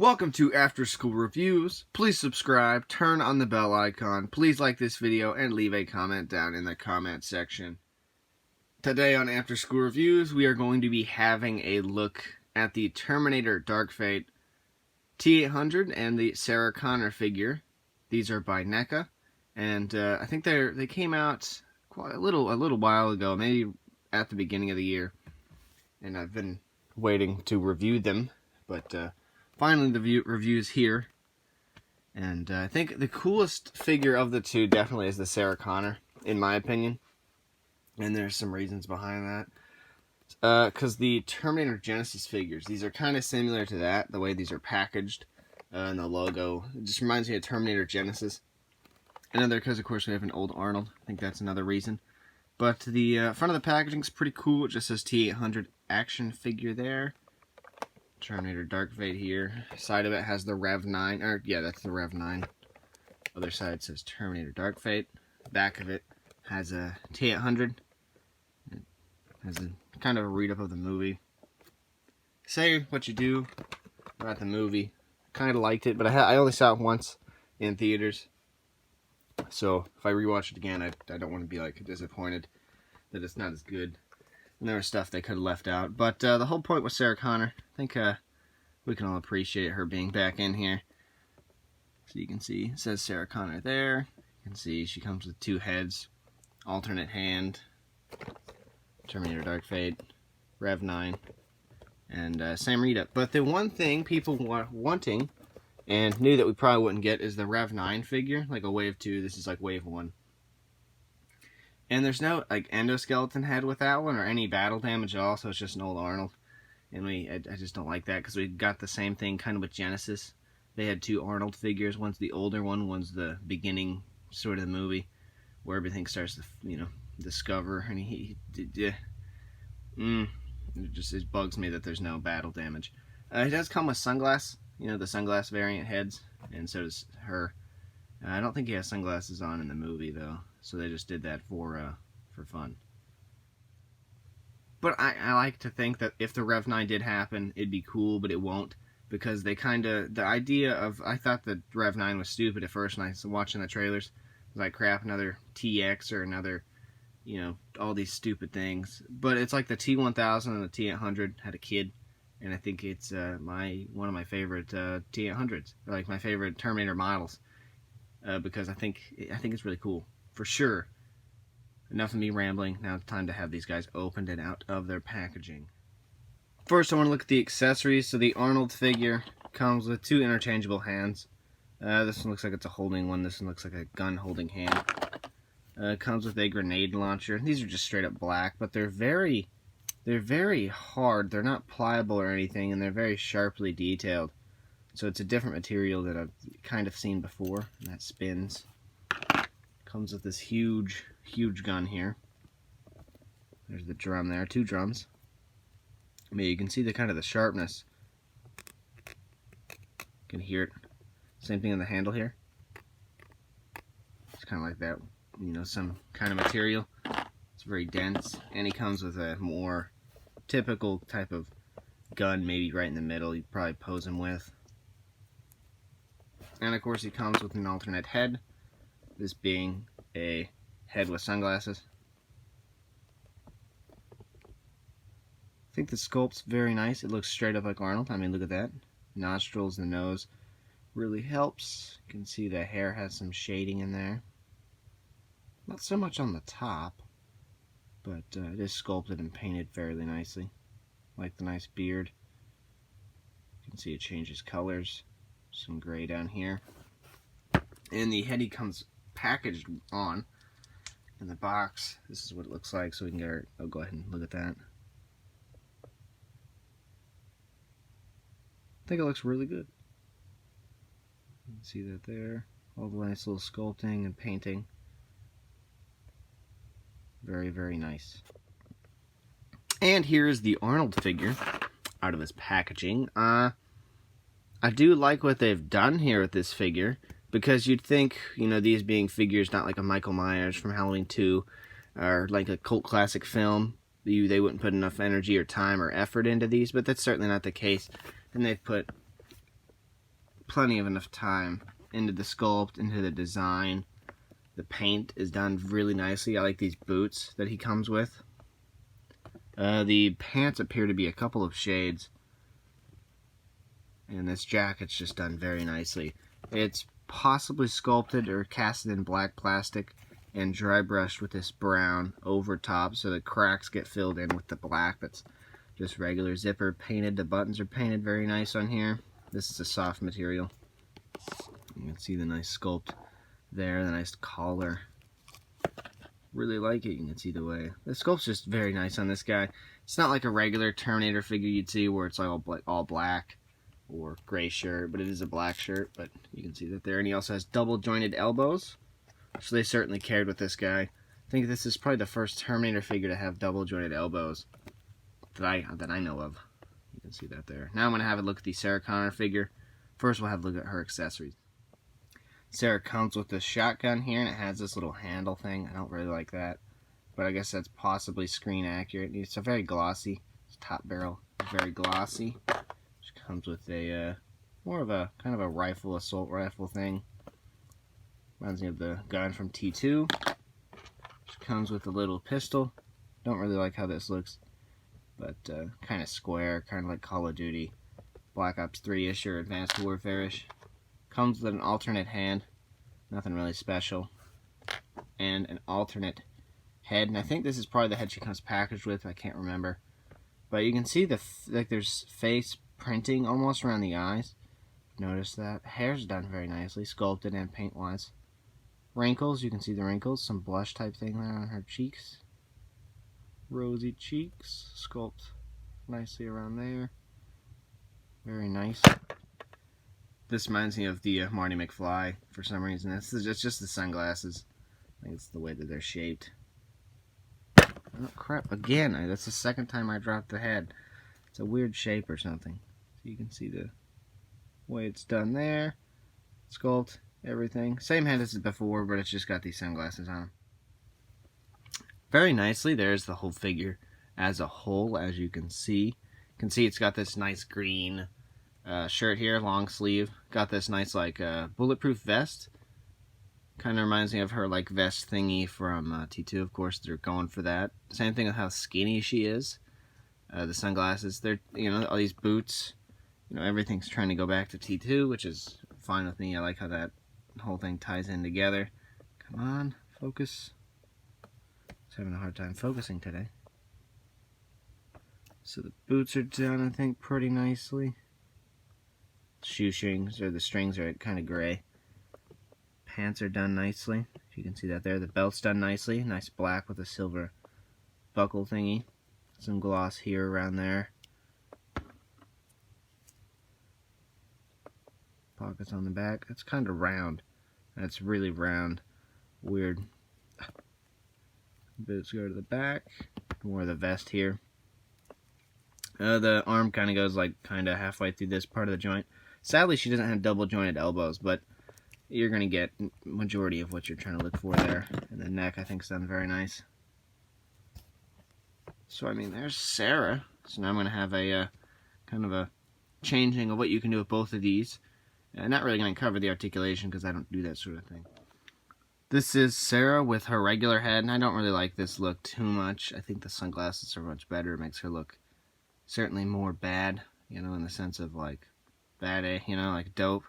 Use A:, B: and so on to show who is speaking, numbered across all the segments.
A: Welcome to After School Reviews. Please subscribe, turn on the bell icon, please like this video, and leave a comment down in the comment section. Today on After School Reviews, we are going to be having a look at the Terminator Dark Fate T-800 and the Sarah Connor figure. These are by NECA, and I think they came out quite a little while ago, maybe at the beginning of the year, and I've been waiting to review them, but finally the review's here. And I think the coolest figure of the two definitely is the Sarah Connor, in my opinion, and there's some reasons behind that. Because the Terminator Genesis figures, these are kind of similar to that, the way these are packaged, and the logo. It just reminds me of Terminator Genesis. Another, because of course we have an old Arnold. I think that's another reason. But the front of the packaging is pretty cool. It just says T-800 action figure there. Terminator Dark Fate here. Side of it has the Rev 9, or yeah, that's the Rev 9. Other side says Terminator Dark Fate. Back of it has a T-800. It has a kind of a read-up of the movie. Say what you do about the movie. Kind of liked it, but I only saw it once in theaters. So if I rewatch it again, I don't want to be like disappointed that it's not as good. And there was stuff they could have left out. But the whole point with Sarah Connor, I think we can all appreciate her being back in here. So you can see, it says Sarah Connor there. You can see she comes with two heads, alternate hand, Terminator Dark Fate, Rev 9, and same read-up. But the one thing people were wanting and knew that we probably wouldn't get is the Rev 9 figure, like a Wave 2. This is like Wave 1. And there's no like endoskeleton head with that one or any battle damage at all, so it's just an old Arnold. And I just don't like that because we got the same thing kind of with Genesis. They had two Arnold figures. One's the older one, one's the beginning sort of the movie where everything starts to, discover. And it bugs me that there's no battle damage. It does come with sunglass, the sunglass variant heads, and so does her. I don't think he has sunglasses on in the movie though, so they just did that for fun. But I like to think that if the Rev 9 did happen, it'd be cool, but it won't, because they the idea of, I thought the Rev 9 was stupid at first when I was watching the trailers. I was like, crap, another TX or another, all these stupid things. But it's like the T-1000 and the T-800 had a kid, and I think it's one of my favorite T-800s, or like my favorite Terminator models. Because I think it's really cool, for sure. Enough of me rambling, now it's time to have these guys opened and out of their packaging. First I want to look at the accessories. So the Arnold figure comes with two interchangeable hands. This one looks like it's a holding one, this one looks like a gun holding hand. Comes with a grenade launcher. These are just straight up black, but they're very hard. They're not pliable or anything, and they're very sharply detailed. So it's a different material that I've kind of seen before, and that spins. Comes with this huge gun here. There's the drum there, two drums. I mean, you can see the kind of the sharpness. You can hear it. Same thing on the handle here. It's kind of like that, some kind of material. It's very dense, and he comes with a more typical type of gun, maybe right in the middle. You'd probably pose him with. And of course he comes with an alternate head, this being a head with sunglasses. I think the sculpt's very nice. It looks straight up like Arnold. I mean, look at that. Nostrils, the nose really helps. You can see the hair has some shading in there. Not so much on the top, but it is sculpted and painted fairly nicely. Like the nice beard. You can see it changes colors. Some gray down here. And the head he comes packaged on in the box. This is what it looks like, so we can go ahead and look at that. I think it looks really good. You can see that there. All the nice little sculpting and painting. Very, very nice. And here's the Arnold figure out of his packaging. I do like what they've done here with this figure, because you'd think, these being figures not like a Michael Myers from Halloween 2, or like a cult classic film, they wouldn't put enough energy or time or effort into these, but that's certainly not the case. And they've put plenty of enough time into the sculpt, into the design. The paint is done really nicely. I like these boots that he comes with. The pants appear to be a couple of shades. And this jacket's just done very nicely. It's possibly sculpted or casted in black plastic and dry brushed with this brown over top, so the cracks get filled in with the black. That's just regular zipper painted. The buttons are painted very nice on here. This is a soft material. You can see the nice sculpt there, the nice collar. Really like it. You can see the way the sculpt's just very nice on this guy. It's not like a regular Terminator figure you'd see where it's like all black or gray shirt, but it is a black shirt. But you can see that there, and he also has double jointed elbows, so they certainly cared with this guy. I think this is probably the first Terminator figure to have double jointed elbows that I know of. You can see that there. Now I'm gonna have a look at the Sarah Connor figure. First, we'll have a look at her accessories. Sarah comes with this shotgun here, and it has this little handle thing. I don't really like that, but I guess that's possibly screen accurate. It's a very glossy. It's top barrel, very glossy. She comes with a more of a kind of a rifle, assault rifle thing. Reminds me of the gun from T2. She comes with a little pistol. Don't really like how this looks, but kind of square, kind of like Call of Duty, Black Ops 3-ish or Advanced Warfare-ish. Comes with an alternate hand, nothing really special, and an alternate head. And I think this is probably the head she comes packaged with. I can't remember, but you can see like there's face printing almost around the eyes. Notice that hair's done very nicely, sculpted and paint-wise. Wrinkles, you can see the wrinkles, some blush type thing there on her cheeks. Rosy cheeks, sculpt nicely around there. Very nice. This reminds me of the Marty McFly for some reason. It's just the sunglasses. I think it's the way that they're shaped. Oh crap, again, that's the second time I dropped the head. It's a weird shape or something. So you can see the way it's done there. Sculpt, everything. Same head as before, but it's just got these sunglasses on. Very nicely, there's the whole figure as a whole, as you can see. You can see it's got this nice green shirt here, long sleeve. Got this nice like bulletproof vest. Kind of reminds me of her like vest thingy from T2. Of course, they're going for that. Same thing with how skinny she is. The sunglasses, they're all these boots. Everything's trying to go back to T2, which is fine with me. I like how that whole thing ties in together. Come on, focus. Just having a hard time focusing today. So the boots are done, I think, pretty nicely. Shoestrings, or the strings are kind of gray. Pants are done nicely. You can see that there. The belt's done nicely. Nice black with a silver buckle thingy. Some gloss here around there. Pockets on the back. That's kind of round. That's really round. Weird. Boots go to the back. More of the vest here. The arm kind of goes like kind of halfway through this part of the joint. Sadly, she doesn't have double jointed elbows, but you're going to get majority of what you're trying to look for there. And the neck, I think, is done very nice. So, I mean, there's Sarah. So now I'm going to have a kind of a changing of what you can do with both of these. Not really going to cover the articulation because I don't do that sort of thing. This is Sarah with her regular head, and I don't really like this look too much. I think the sunglasses are much better. It makes her look certainly more bad, in the sense of like bad, like dope,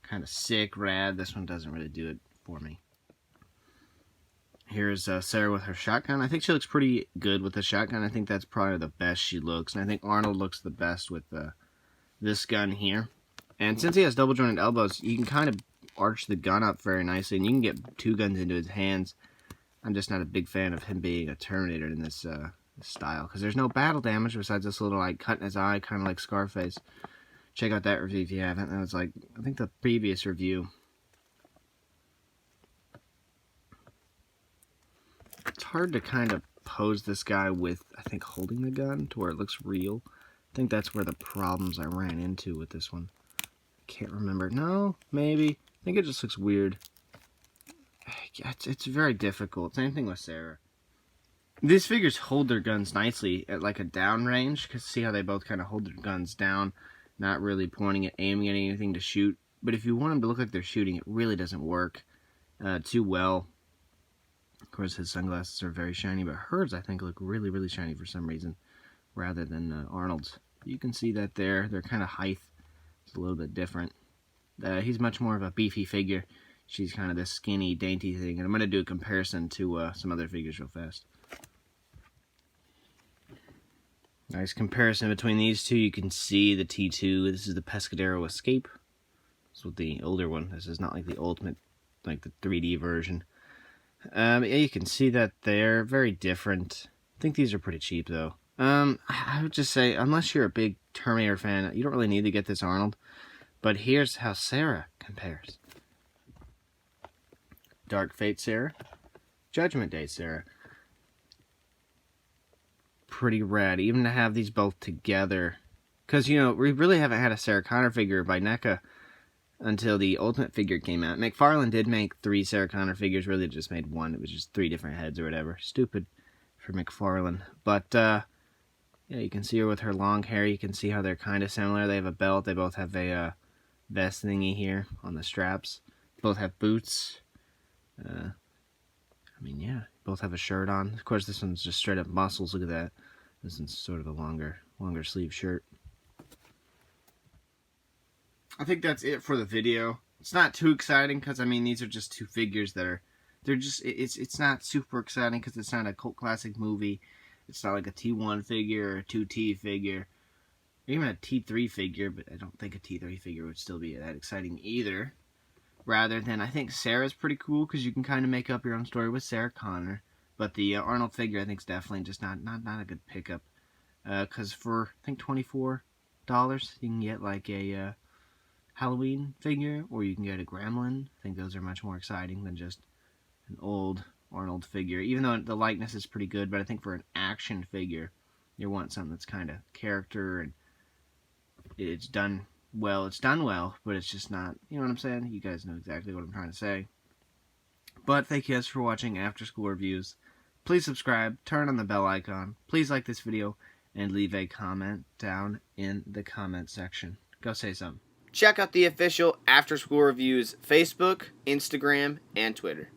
A: kind of sick, rad. This one doesn't really do it for me. Here's Sarah with her shotgun. I think she looks pretty good with the shotgun. I think that's probably the best she looks, and I think Arnold looks the best with this gun here. And since he has double jointed elbows, you can kind of arch the gun up very nicely, and you can get two guns into his hands. I'm just not a big fan of him being a Terminator in this style, because there's no battle damage besides this little like cut in his eye, kind of like Scarface. Check out that review if you haven't. That was like, I think, the previous review. It's hard to kind of pose this guy with, I think, holding the gun to where it looks real. I think that's where the problems I ran into with this one. I can't remember. No, maybe. I think it just looks weird. It's very difficult. Same thing with Sarah. These figures hold their guns nicely at like a down range, because see how they both kind of hold their guns down, not really pointing at, aiming at anything to shoot. But if you want them to look like they're shooting, it really doesn't work too well. Of course, his sunglasses are very shiny, but hers, I think, look really, really shiny for some reason, rather than Arnold's. You can see that they're kind of height. It's a little bit different. He's much more of a beefy figure. She's kind of this skinny, dainty thing. And I'm going to do a comparison to some other figures real fast. Nice comparison between these two. You can see the T2. This is the Pescadero Escape. This is the older one. This is not like the ultimate, like the 3D version. Yeah, you can see that they're very different. I think these are pretty cheap, though. I would just say, unless you're a big Terminator fan, you don't really need to get this Arnold. But here's how Sarah compares. Dark Fate Sarah. Judgment Day Sarah. Pretty rad, even to have these both together. Because, you know, we really haven't had a Sarah Connor figure by NECA until the Ultimate figure came out. McFarlane did make 3 Sarah Connor figures, really just made 1. It was just 3 different heads or whatever. Stupid for McFarlane. But, yeah, you can see her with her long hair. You can see how they're kind of similar. They have a belt. They both have a vest thingy here on the straps. Both have boots. I mean, yeah, both have a shirt on. Of course, this one's just straight up muscles. Look at that. This one's sort of a longer sleeve shirt. I think that's it for the video. It's not too exciting because, I mean, these are just 2 figures that are, it's not super exciting because it's not a cult classic movie. It's not like a T1 figure or a 2T figure, or even a T3 figure, but I don't think a T3 figure would still be that exciting either. Rather than, I think Sarah's pretty cool because you can kind of make up your own story with Sarah Connor. But the Arnold figure, I think, is definitely just not a good pickup. Because for, I think, $24, you can get like a Halloween figure, or you can get a Gremlin. I think those are much more exciting than just an old Arnold figure. Even though the likeness is pretty good, but I think for an action figure, you want something that's kind of character and it's done well. It's done well, but it's just not, you know what I'm saying? You guys know exactly what I'm trying to say. But thank you guys for watching After School Reviews. Please subscribe, turn on the bell icon. Please like this video, and leave a comment down in the comment section. Go say something. Check out the official After School Reviews Facebook, Instagram, and Twitter.